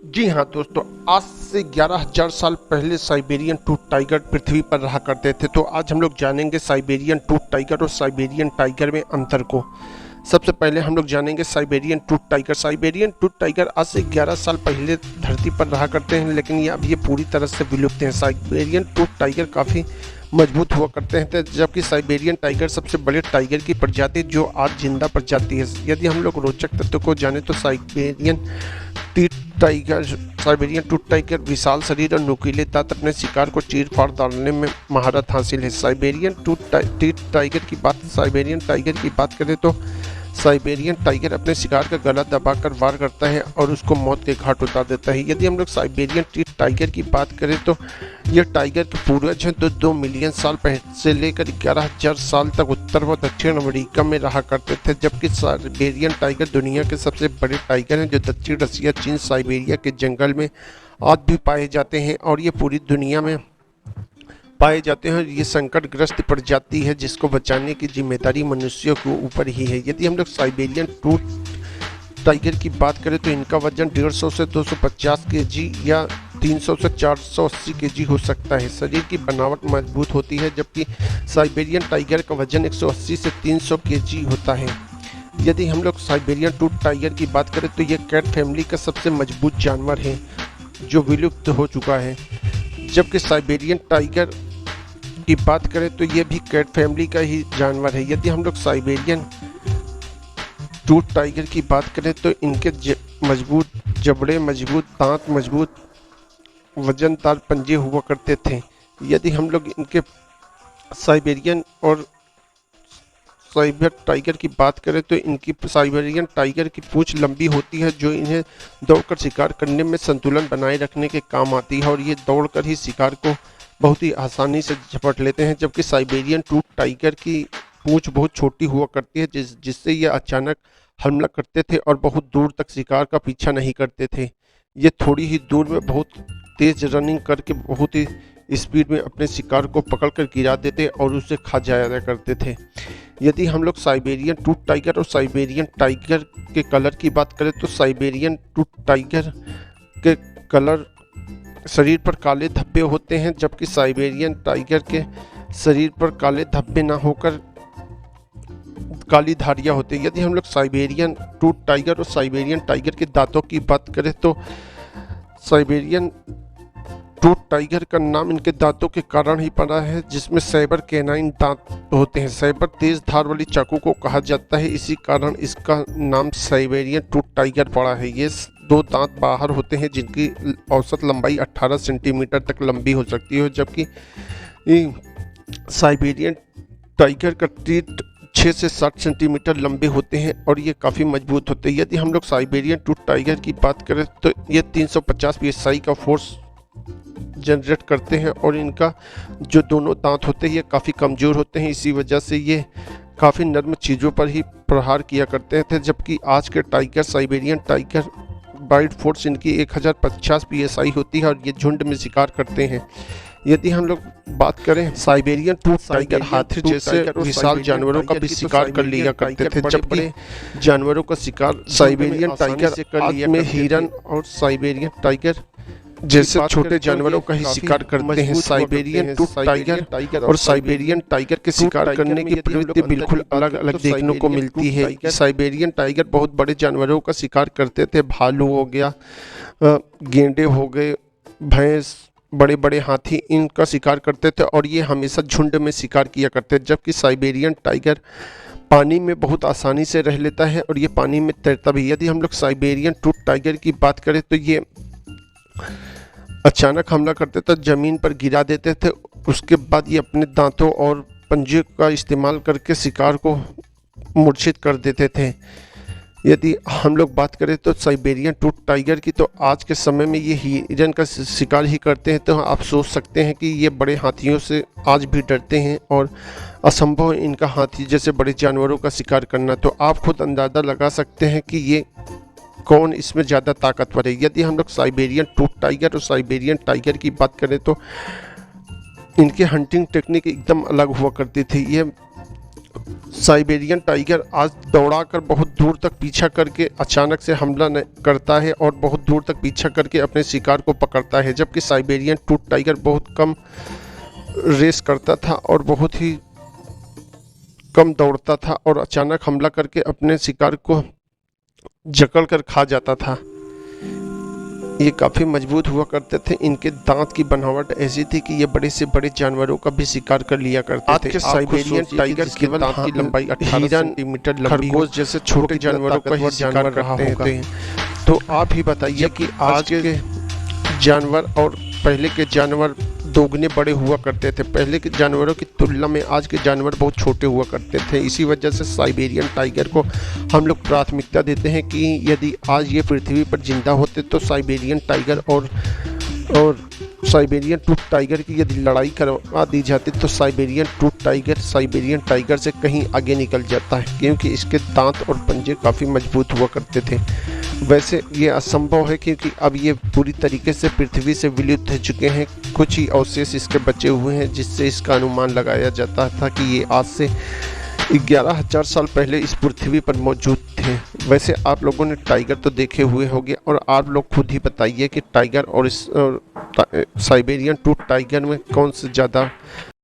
जी हाँ दोस्तों, आज से 11,000 साल पहले साइबेरियन टूथ टाइगर पृथ्वी पर रहा करते थे। तो आज हम लोग जानेंगे साइबेरियन टूथ टाइगर और साइबेरियन टाइगर में अंतर को। सबसे पहले हम लोग जानेंगे Siberian tooth tiger. Siberian tooth tiger आज से 11 साल पहले धरती पर रहा करते हैं, लेकिन ये पूरी तरह से विलुप्त हैं। साइबेरियन टूथ टाइगर काफ़ी मजबूत हुआ करते हैं, जबकि साइबेरियन टाइगर सबसे बड़े टाइगर की प्रजाति जो आज जिंदा प्रजाति है। यदि हम लोग रोचक तथ्यों को जाने तो साइबेरियन टूथ टाइगर विशाल शरीर और नुकीले दांत अपने शिकार को चीर फाड़ डालने में महारत हासिल है। साइबेरियन टाइगर की बात करें तो साइबेरियन टाइगर अपने शिकार का गला दबाकर वार करता है और उसको मौत के घाट उतार देता है। यदि हम लोग साइबेरियन टाइगर की बात करें तो यह टाइगर के पूर्वज हैं, तो 2 मिलियन साल पहले से लेकर 11,000 साल तक उत्तर व दक्षिण अमेरिका में रहा करते थे। जबकि साइबेरियन टाइगर दुनिया के सबसे बड़े टाइगर हैं, जो दक्षिण रसिया, चीन, साइबेरिया के जंगल में आज भी पाए जाते हैं और ये पूरी दुनिया में पाए जाते हैं। ये संकटग्रस्त प्रजाति है जिसको बचाने की जिम्मेदारी मनुष्यों के ऊपर ही है। यदि हम लोग साइबेरियन टूथ टाइगर की बात करें तो इनका वजन 150 से 250 केजी या 300 से 480 केजी हो सकता है। शरीर की बनावट मजबूत होती है, जबकि साइबेरियन टाइगर का वजन 180 से 300 केजी होता है। यदि हम लोग साइबेरियन टूथ टाइगर की बात करें तो यह कैट फैमिली का सबसे मजबूत जानवर है जो विलुप्त हो चुका है। जबकि साइबेरियन टाइगर की बात करें तो ये भी कैट फैमिली का ही जानवर है। यदि हम लोग साइबेरियन टूथ टाइगर की बात करें तो इनके मजबूत जबड़े, मजबूत दांत, मजबूत वजनदार पंजे हुआ करते थे। यदि हम लोग इनके साइबेरियन और साइबर टाइगर की बात करें तो इनकी साइबेरियन टाइगर की पूंछ लंबी होती है, जो इन्हें दौड़कर शिकार करने में संतुलन बनाए रखने के काम आती है और ये दौड़कर ही शिकार को बहुत ही आसानी से झपट लेते हैं। जबकि साइबेरियन टूथ टाइगर की पूंछ बहुत छोटी हुआ करती है, जिससे ये अचानक हमला करते थे और बहुत दूर तक शिकार का पीछा नहीं करते थे। ये थोड़ी ही दूर में बहुत तेज रनिंग करके बहुत ही स्पीड में अपने शिकार को पकड़कर गिरा देते और उसे खा जाया करते थे। यदि हम लोग साइबेरियन टूथ टाइगर और साइबेरियन टाइगर के कलर की बात करें तो साइबेरियन टूथ टाइगर के कलर शरीर पर काले धब्बे होते हैं, जबकि साइबेरियन टाइगर के शरीर पर काले धब्बे ना होकर काली धारियां होती है। यदि हम लोग साइबेरियन टूथ टाइगर और साइबेरियन टाइगर के दांतों की बात करें तो साइबेरियन टूथ टाइगर का नाम इनके दांतों के कारण ही पड़ा है, जिसमें सैबर कैनाइन दांत होते हैं। सैबर तेज धार वाली चाकू को कहा जाता है, इसी कारण इसका नाम साइबेरियन टूथ टाइगर पड़ा है। ये 2 दांत बाहर होते हैं जिनकी औसत लंबाई 18 सेंटीमीटर तक लंबी हो सकती है, जबकि साइबेरियन टाइगर का टीथ 6 से 60 सेंटीमीटर लंबे होते हैं और ये काफ़ी मजबूत होते हैं। यदि हम लोग साइबेरियन टूथ टाइगर की बात करें तो ये 350 psi का फोर्स जनरेट करते हैं और इनका जो दोनों दांत होते हैं ये काफ़ी कमज़ोर होते हैं। इसी वजह से ये काफ़ी नर्म चीज़ों पर ही प्रहार किया करते थे। जबकि आज के tiger Siberian tiger bite force इनकी 1050 psi होती है और ये झुंड में शिकार करते हैं। यदि हम लोग बात करें साइबेरियन टूथ टाइगर हाथी जैसे विशाल जानवरों का भी शिकार कर लिया करते थे, जबकि जानवरों का शिकार साइबेरियन टाइगर आज में हिरन और साइबेरियन टाइगर जैसे छोटे जानवरों का ही शिकार करते हैं। साइबेरियन टूथ टाइगर और साइबेरियन टाइगर के शिकार करने की प्रवृत्ति बिल्कुल अलग अलग देखने को मिलती है। साइबेरियन टाइगर बहुत बड़े जानवरों का शिकार करते थे, भालू हो गया, गेंडे हो गए, भैंस, बड़े बड़े हाथी, इनका शिकार करते थे और ये हमेशा झुंड में शिकार किया करते थे। जबकि साइबेरियन टाइगर पानी में बहुत आसानी से रह लेता है और ये पानी में तैरता भी। यदि हम लोग साइबेरियन टूथ टाइगर की बात करें तो ये अचानक हमला करते थे, ज़मीन पर गिरा देते थे, उसके बाद ये अपने दांतों और पंजे का इस्तेमाल करके शिकार को मूर्छित कर देते थे। यदि हम लोग बात करें तो साइबेरियन टूथ टाइगर की तो आज के समय में ये हिरन का शिकार ही करते हैं, तो आप सोच सकते हैं कि ये बड़े हाथियों से आज भी डरते हैं और असंभव है इनका हाथी जैसे बड़े जानवरों का शिकार करना। तो आप खुद अंदाज़ा लगा सकते हैं कि ये कौन इसमें ज़्यादा ताकतवर है। यदि हम लोग साइबेरियन टूथ टाइगर और साइबेरियन टाइगर की बात करें तो इनके हंटिंग टेक्निक एकदम अलग हुआ करती थी। ये साइबेरियन टाइगर आज दौड़ाकर बहुत दूर तक पीछा करके अचानक से हमला करता है और बहुत दूर तक पीछा करके अपने शिकार को पकड़ता है, जबकि साइबेरियन टूथ टाइगर बहुत कम रेस करता था और बहुत ही कम दौड़ता था और अचानक हमला करके अपने शिकार को जकड़ कर खा जाता था। ये काफ़ी मजबूत हुआ करते थे। इनके दांत की बनावट ऐसी थी कि ये बड़े से बड़े जानवरों का भी शिकार कर लिया करते थे। साइबेरियन टाइगर के दांत की लंबाई 18 सेंटीमीटर लंबी, खरगोश जैसे छोटे जानवरों का ही शिकार करते थे। तो आप ही बताइए कि आज के जानवर और पहले के जानवर दोगुने बड़े हुआ करते थे। पहले के जानवरों की तुलना में आज के जानवर बहुत छोटे हुआ करते थे। इसी वजह से साइबेरियन टाइगर को हम लोग प्राथमिकता देते हैं कि यदि आज ये पृथ्वी पर जिंदा होते तो साइबेरियन टाइगर और साइबेरियन टूथ टाइगर की यदि लड़ाई करवा दी जाती तो Siberian tooth tiger Siberian tiger से कहीं आगे निकल जाता है, क्योंकि इसके दांत और पंजे काफ़ी मजबूत हुआ करते थे। वैसे ये असंभव है क्योंकि अब ये पूरी तरीके से पृथ्वी से विलुप्त हो चुके हैं। कुछ ही अवशेष इसके बचे हुए हैं, जिससे इसका अनुमान लगाया जाता था कि ये आज से 11,000 साल पहले इस पृथ्वी पर मौजूद थे। वैसे आप लोगों ने टाइगर तो देखे हुए होंगे, और आप लोग खुद ही बताइए कि टाइगर और इस साइबेरियन टूथ टाइगर में कौन से ज़्यादा